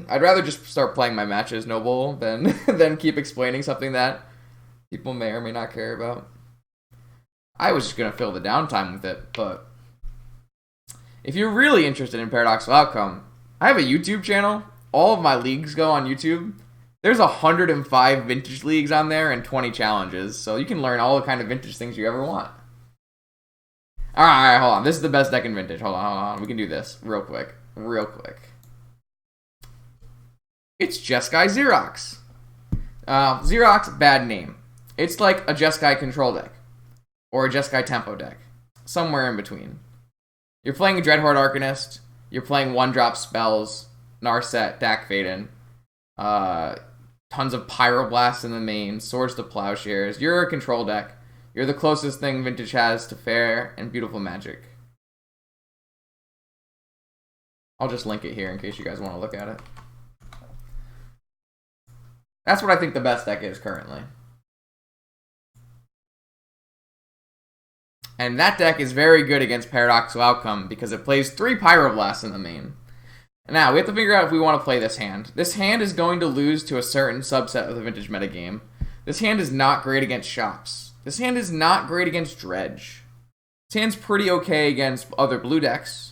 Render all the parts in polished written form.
I'd rather just start playing my matches, Noble, than than keep explaining something that people may or may not care about. I was just gonna fill the downtime with it, but if you're really interested in Paradoxical Outcome, I have a YouTube channel. All of my leagues go on YouTube. There's 105 vintage leagues on there and 20 challenges, so you can learn all the kind of vintage things you ever want. Alright, hold on. This is the best deck in vintage. Hold on. We can do this real quick. It's Jeskai Xerox. Xerox, bad name. It's like a Jeskai control deck. Or a Jeskai tempo deck. Somewhere in between. You're playing a Dreadhorde Arcanist. You're playing 1-drop spells. Narset, Dak Faden. Tons of Pyroblasts in the main. Swords to Plowshares. You're a control deck. You're the closest thing Vintage has to fair and beautiful Magic. I'll just link it here in case you guys want to look at it. That's what I think the best deck is currently. And that deck is very good against Paradoxical Outcome because it plays 3 Pyroblasts in the main. Now, we have to figure out if we want to play this hand. This hand is going to lose to a certain subset of the Vintage metagame. This hand is not great against Shops. This hand is not great against Dredge. This hand's pretty okay against other blue decks.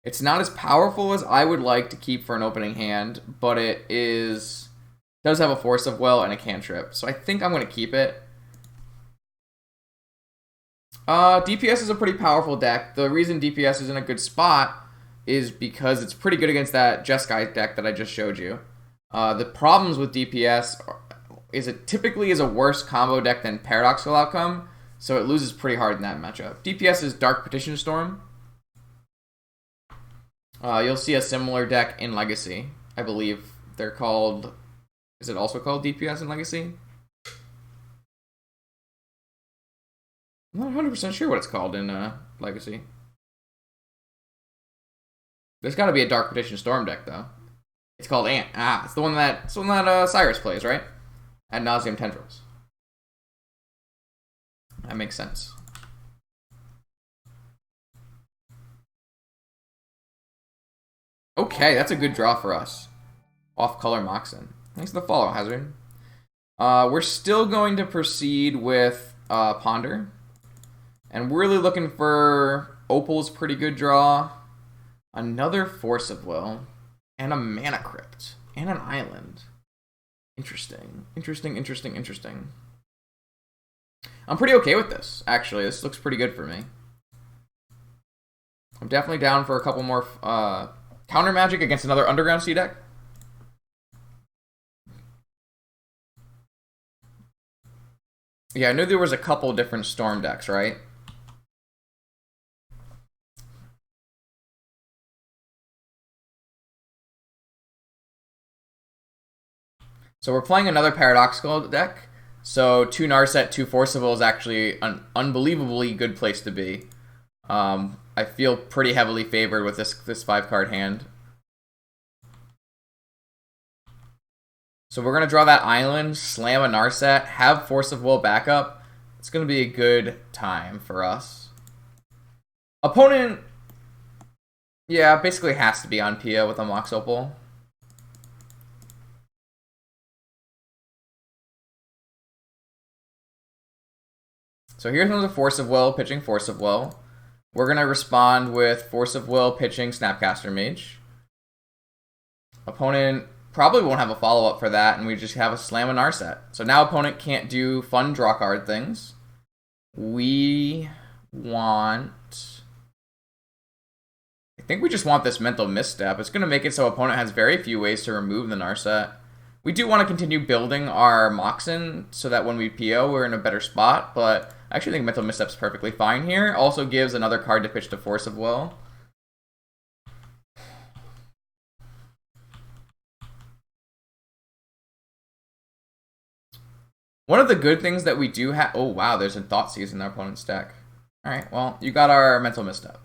It's not as powerful as I would like to keep for an opening hand, but it does have a Force of Will and a cantrip. So I think I'm going to keep it. DPS is a pretty powerful deck. The reason DPS is in a good spot is because it's pretty good against that Jeskai deck that I just showed you. The problems with DPS is it typically is a worse combo deck than Paradoxical Outcome, so it loses pretty hard in that matchup. DPS is Dark Petition Storm. You'll see a similar deck in Legacy. I believe they're called... Is it also called DPS in Legacy? I'm not 100% sure what it's called in Legacy. There's got to be a Dark Petition Storm deck, though. It's called Ant. It's the one that Cyrus plays, right? Ad Nauseam Tendrils. That makes sense. Okay, that's a good draw for us. Off-color Moxen. Thanks for the follow, Hazard. We're still going to proceed with Ponder. And we're really looking for Opal's pretty good draw. Another Force of Will. And a Mana Crypt. And an Island. Interesting. I'm pretty okay with this, actually. This looks pretty good for me. I'm definitely down for a couple more counter magic against another Underground Sea deck. Yeah, I knew there was a couple different Storm decks, right? So we're playing another Paradoxical deck. So 2 Narset, 2 Force of Will is actually an unbelievably good place to be. I feel pretty heavily favored with this 5-card hand. So we're going to draw that Island, slam a Narset, have Force of Will backup. It's going to be a good time for us. Opponent, yeah, basically has to be on Pia with a Mox Opal. So here's one of the Force of Will, pitching Force of Will. We're going to respond with Force of Will, pitching Snapcaster Mage. Opponent probably won't have a follow-up for that, and we just have a Slam and Narset. So now opponent can't do fun draw card things. We want... I think we just want this Mental Misstep. It's going to make it so opponent has very few ways to remove the Narset. We do want to continue building our Moxen so that when we PO, we're in a better spot, but I actually think Mental Misstep's perfectly fine here. Also gives another card to pitch to Force of Will. One of the good things that we do have... Oh, wow, there's a Thoughtseize in our opponent's deck. Alright, well, you got our Mental Misstep.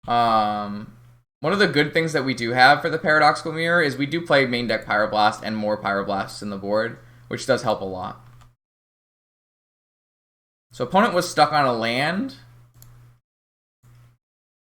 One of the good things that we do have for the Paradoxical Mirror is we do play main deck Pyroblast and more Pyroblasts in the board, which does help a lot. So opponent was stuck on a land.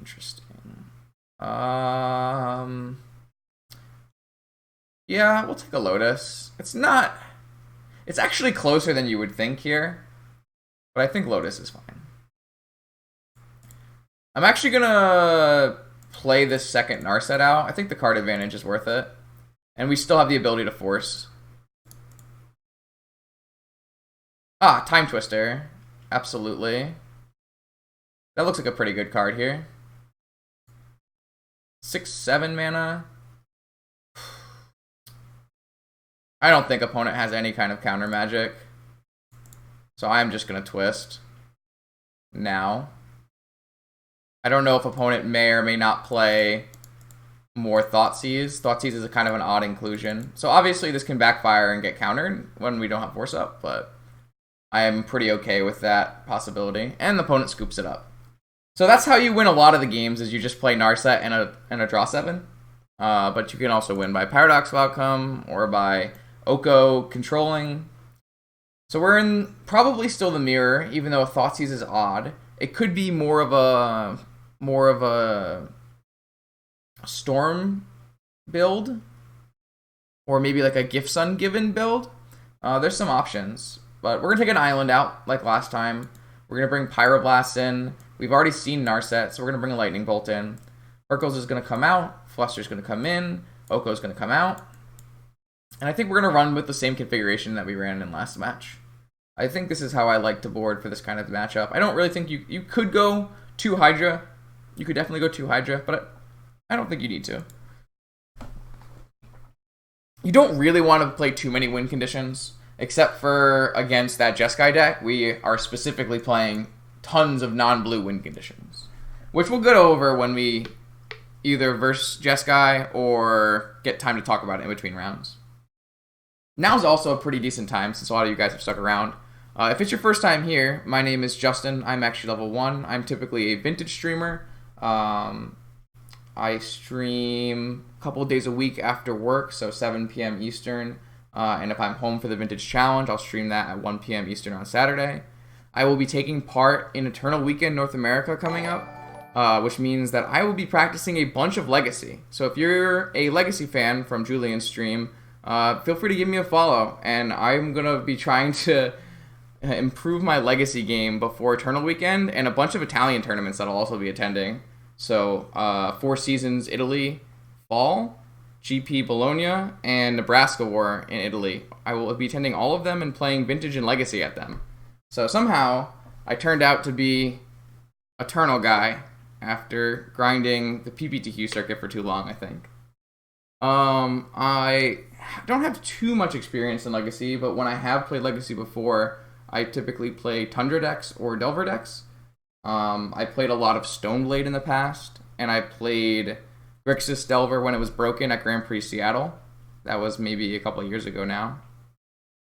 Interesting. Yeah, we'll take a Lotus. It's not... It's actually closer than you would think here. But I think Lotus is fine. I'm actually gonna play this second Narset out. I think the card advantage is worth it. And we still have the ability to force. Ah, Time Twister. Absolutely. That looks like a pretty good card here. 6/7 mana. I don't think opponent has any kind of counter magic. So I'm just going to twist. Now. I don't know if opponent may or may not play more Thoughtseize. Thoughtseize is a kind of an odd inclusion. So obviously this can backfire and get countered when we don't have Force Up, but I am pretty okay with that possibility. And the opponent scoops it up. So that's how you win a lot of the games, is you just play Narset and a draw 7. But you can also win by Paradox of Outcome or by POko controlling. So we're in probably still the mirror, even though Thoughtseize is odd. It could be more of a Storm build, or maybe like a Gift Ungiven build. There's some options, but we're gonna take an island out like last time. We're gonna bring Pyroblast in. We've already seen Narset, so we're gonna bring a Lightning Bolt in. Urkel's is gonna come out. Fluster's gonna come in. POko's gonna come out. And I think we're going to run with the same configuration that we ran in last match. I think this is how I like to board for this kind of matchup. I don't really think you could go 2 Hydra. You could definitely go 2 Hydra, but I don't think you need to. You don't really want to play too many win conditions, except for against that Jeskai deck. We are specifically playing tons of non-blue win conditions, which we'll go over when we either verse Jeskai or get time to talk about it in between rounds. Now's also a pretty decent time since a lot of you guys have stuck around. If it's your first time here, my name is Justin. I'm actually level 1. I'm typically a vintage streamer. I stream a couple of days a week after work, so 7 p.m. Eastern. And if I'm home for the Vintage Challenge, I'll stream that at 1 p.m. Eastern on Saturday. I will be taking part in Eternal Weekend North America coming up, which means that I will be practicing a bunch of Legacy. So if you're a Legacy fan from Julian's stream, feel free to give me a follow, and I'm going to be trying to improve my Legacy game before Eternal Weekend and a bunch of Italian tournaments that I'll also be attending. So, Four Seasons Italy Fall, GP Bologna, and Nebraska War in Italy. I will be attending all of them and playing Vintage and Legacy at them. So somehow, I turned out to be Eternal guy after grinding the PPTQ circuit for too long, I think. I don't have too much experience in Legacy, but when I have played Legacy before, I typically play Tundra decks or Delver decks. I played a lot of Stoneblade in the past, and I played Grixis Delver when it was broken at Grand Prix Seattle. That was maybe a couple of years ago now.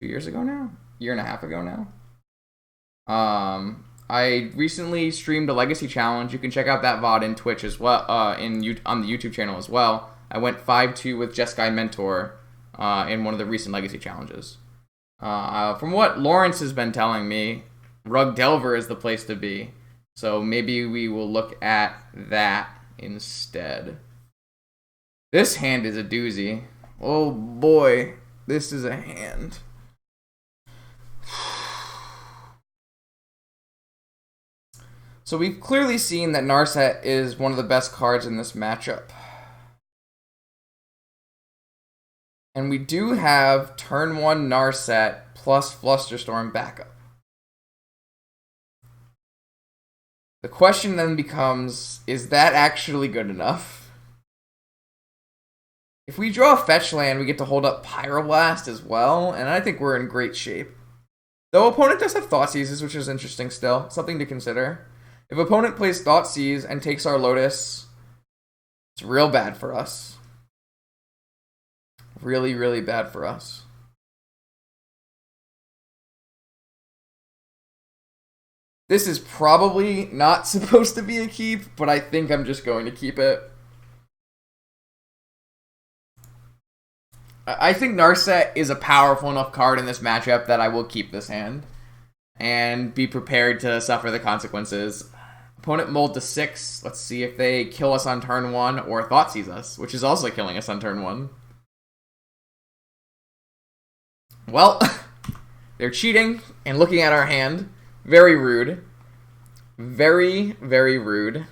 2 years ago now? Year and a half ago now. I recently streamed a Legacy challenge. You can check out that VOD in Twitch as well, on the YouTube channel as well. I went 5-2 with Jeskai Mentor in one of the recent Legacy challenges. From what Lawrence has been telling me, Rug Delver is the place to be. So maybe we will look at that instead. This hand is a doozy. Oh boy, this is a hand. So we've clearly seen that Narset is one of the best cards in this matchup. And we do have turn 1 Narset plus Flusterstorm backup. The question then becomes, is that actually good enough? If we draw a fetch land, we get to hold up Pyroblast as well, and I think we're in great shape. Though opponent does have Thoughtseizes, which is interesting still, something to consider. If opponent plays Thoughtseize and takes our Lotus, it's real bad for us. Really, really bad for us. This is probably not supposed to be a keep, but I think I'm just going to keep it. I think Narset is a powerful enough card in this matchup that I will keep this hand and be prepared to suffer the consequences. Opponent mulled to 6. Let's see if they kill us on turn 1 or Thoughtseize us, which is also killing us on turn 1. Well, they're cheating and looking at our hand. Very rude. Very, very rude.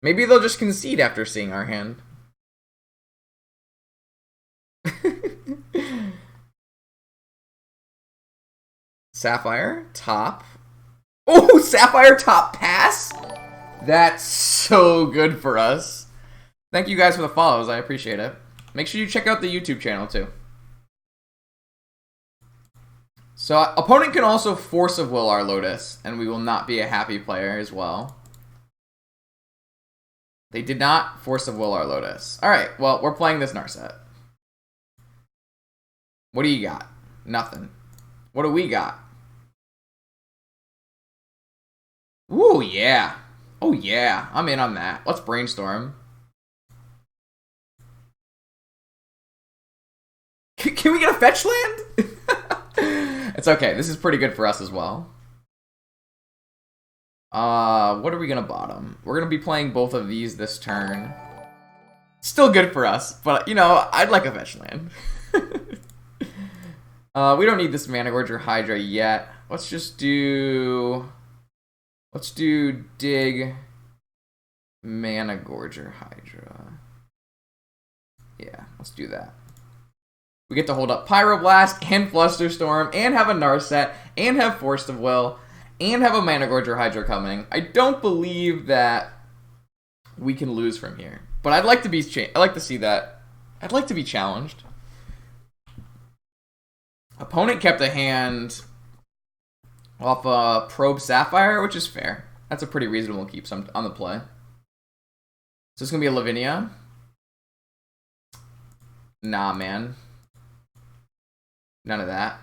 Maybe they'll just concede after seeing our hand. Sapphire, top. Oh, Sapphire top pass? That's so good for us. Thank you guys for the follows. I appreciate it. Make sure you check out the YouTube channel too. So, opponent can also Force of Will our Lotus, and we will not be a happy player as well. They did not Force of Will our Lotus. Alright, well, we're playing this Narset. What do you got? Nothing. What do we got? Ooh, yeah. Oh, yeah. I'm in on that. Let's brainstorm. Can we get a fetch land? It's okay. This is pretty good for us as well. What are we going to bottom? We're going to be playing both of these this turn. Still good for us, but, you know, I'd like a fetch land. We don't need this Mana Gorger Hydra yet. Let's just do... Let's do Dig Mana Gorger Hydra. Yeah, let's do that. We get to hold up Pyroblast and Flusterstorm and have a Narset and have Force of Will and have a Mana Gorger Hydra coming. I don't believe that we can lose from here, but I'd like to be I'd like to see that. I'd like to be challenged. Opponent kept a hand off a Probe Sapphire, which is fair. That's a pretty reasonable keep on the play. So it's gonna be a Lavinia. Nah, man. None of that.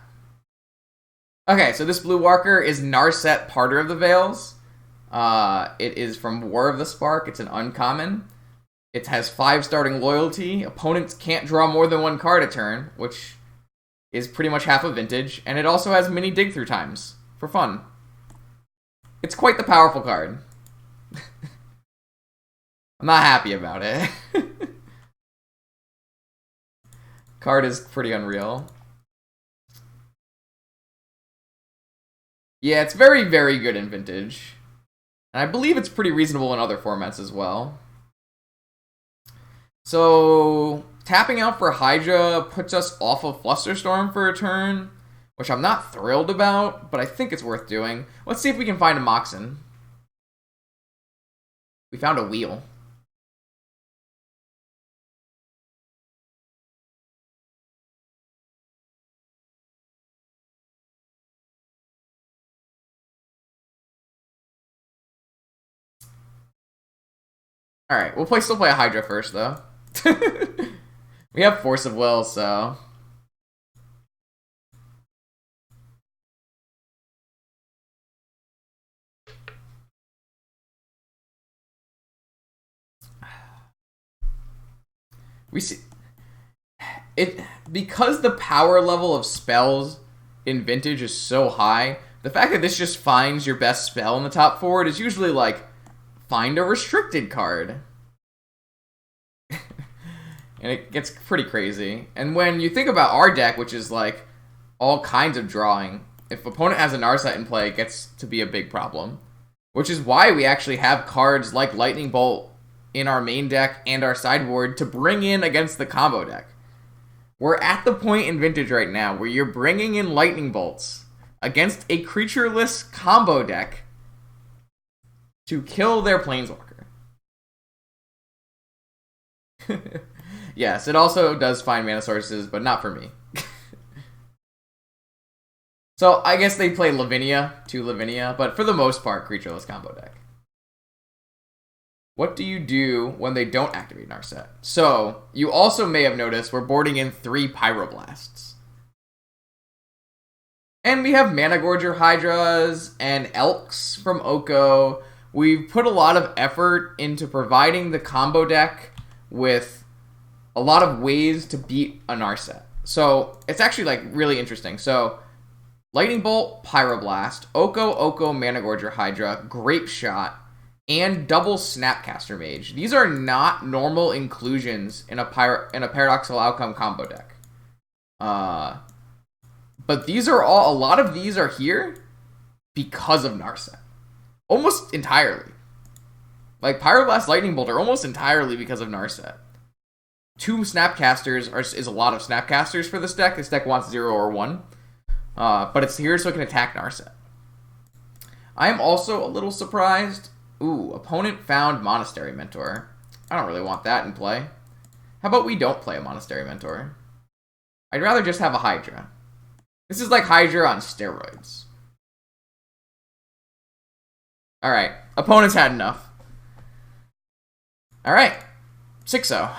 Okay, so this Blue Walker is Narset Parter of the Veils. It is from War of the Spark. It's an uncommon. It has 5 starting loyalty. Opponents can't draw more than 1 card a turn, which is pretty much half a vintage. And it also has mini dig through times for fun. It's quite the powerful card. I'm not happy about it. Card is pretty unreal. Yeah, it's very, very good in Vintage. And I believe it's pretty reasonable in other formats as well. So, tapping out for Hydra puts us off of Flusterstorm for a turn, which I'm not thrilled about, but I think it's worth doing. Let's see if we can find a Moxen. We found a wheel. Alright, we'll still play a Hydra first, though. We have Force of Will, so... We see... Because the power level of spells in Vintage is so high, the fact that this just finds your best spell in the top forward is usually like, find a restricted card. And it gets pretty crazy. And when you think about our deck, which is like all kinds of drawing, if opponent has a Narset in play, it gets to be a big problem. Which is why we actually have cards like Lightning Bolt in our main deck and our sideboard to bring in against the combo deck. We're at the point in Vintage right now where you're bringing in Lightning Bolts against a creatureless combo deck to kill their Planeswalker. Yes, it also does find mana sources, but not for me. So I guess they play Lavinia to Lavinia, but for the most part, creatureless combo deck. What do you do when they don't activate Narset? So, you also may have noticed we're boarding in 3 Pyroblasts. And we have Mana Gorger Hydras and Elks from POko. We've put a lot of effort into providing the combo deck with a lot of ways to beat a Narset. So, it's actually like really interesting. So, Lightning Bolt, Pyroblast, Oko, Managorger, Hydra, Grape Shot, and double Snapcaster Mage. These are not normal inclusions in a Paradoxical Outcome combo deck. But these are all, a lot of these are here because of Narset. Almost entirely. Like, Pyroblast, Lightning Bolt are almost entirely because of Narset. 2 Snapcasters is a lot of Snapcasters for this deck. This deck wants 0 or 1. But it's here so it can attack Narset. I am also a little surprised. Ooh, opponent found Monastery Mentor. I don't really want that in play. How about we don't play a Monastery Mentor? I'd rather just have a Hydra. This is like Hydra on steroids. Alright, opponent's had enough. Alright, 6-0.